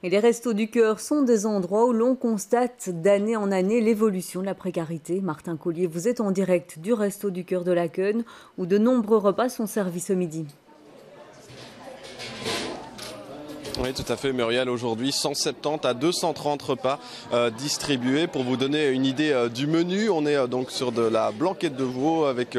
Et les Restos du Cœur sont des endroits où l'on constate d'année en année l'évolution de la précarité. Martin Collier, vous êtes en direct du Resto du Cœur de la Queune, où de nombreux repas sont servis ce midi. Oui, tout à fait, Muriel. Aujourd'hui, 170 à 230 repas distribués. Pour vous donner une idée du menu, on est donc sur de la blanquette de veau avec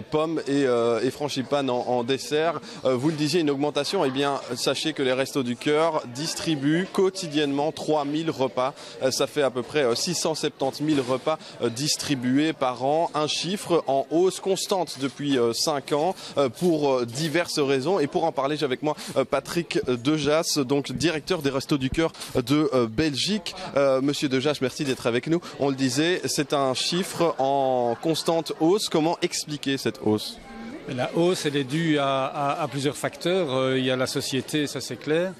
pommes et frangipane en dessert. Vous le disiez, une augmentation. Eh bien, sachez que les Restos du Cœur distribuent quotidiennement 3000 repas. Ça fait à peu près 670 000 repas distribués par an. Un chiffre en hausse constante depuis 5 ans pour diverses raisons. Et pour en parler, j'ai avec moi Patrick Dejas, donc directeur des Restos du Cœur de Belgique. Monsieur Dejas, merci d'être avec nous. On le disait, c'est un chiffre en constante hausse. Comment expliquer cette hausse ? La hausse, elle est due à plusieurs facteurs. Il y a la société, ça c'est clair,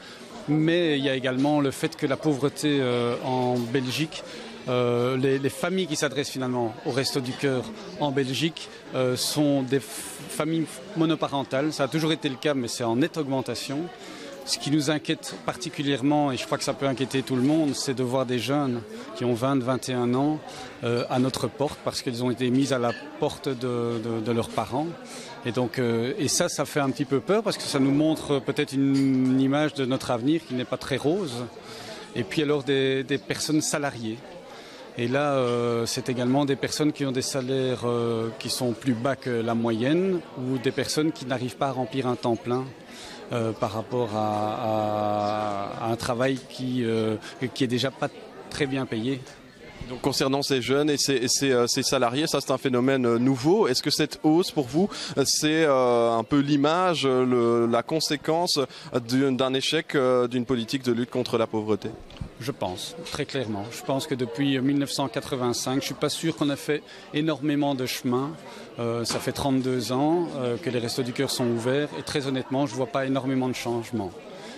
mais il y a également le fait que la pauvreté en Belgique, les familles qui s'adressent finalement au Restos du Cœur en Belgique sont des familles monoparentales. Ça a toujours été le cas, mais c'est en nette augmentation. Ce qui nous inquiète particulièrement, et je crois que ça peut inquiéter tout le monde, c'est de voir des jeunes qui ont 20, 21 ans à notre porte parce qu'ils ont été mis à la porte de leurs parents. Et donc, et ça fait un petit peu peur parce que ça nous montre peut-être une image de notre avenir qui n'est pas très rose. Et puis alors des personnes salariées. Et là, c'est également des personnes qui ont des salaires qui sont plus bas que la moyenne ou des personnes qui n'arrivent pas à remplir un temps plein. Par rapport à un travail qui est déjà pas très bien payé. Donc concernant ces jeunes et ces salariés, ça c'est un phénomène nouveau. Est-ce que cette hausse pour vous, c'est un peu l'image, la conséquence d'un échec d'une politique de lutte contre la pauvreté ? Je pense, très clairement. Je pense que depuis 1985, je ne suis pas sûr qu'on a fait énormément de chemin. Ça fait 32 ans que les Restos du Cœur sont ouverts et très honnêtement, je ne vois pas énormément de changements.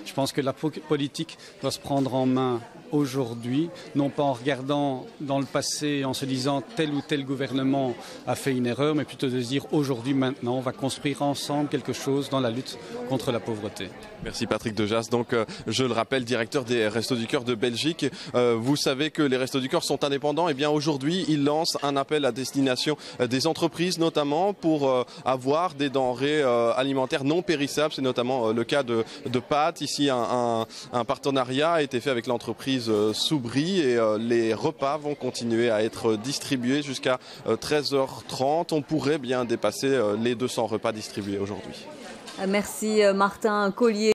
Je pense que la politique doit se prendre en main aujourd'hui, non pas en regardant dans le passé, en se disant tel ou tel gouvernement a fait une erreur, mais plutôt de se dire aujourd'hui, maintenant, on va construire ensemble quelque chose dans la lutte contre la pauvreté. Merci Patrick Dejas. Donc, je le rappelle, directeur des Restos du Cœur de Belgique. Vous savez que les Restos du Cœur sont indépendants. Et bien aujourd'hui, ils lancent un appel à destination des entreprises, notamment pour avoir des denrées alimentaires non périssables. C'est notamment le cas de pâtes. Ici, un partenariat a été fait avec l'entreprise Soubry et les repas vont continuer à être distribués jusqu'à 13h30. On pourrait bien dépasser les 200 repas distribués aujourd'hui. Merci Martin Collier.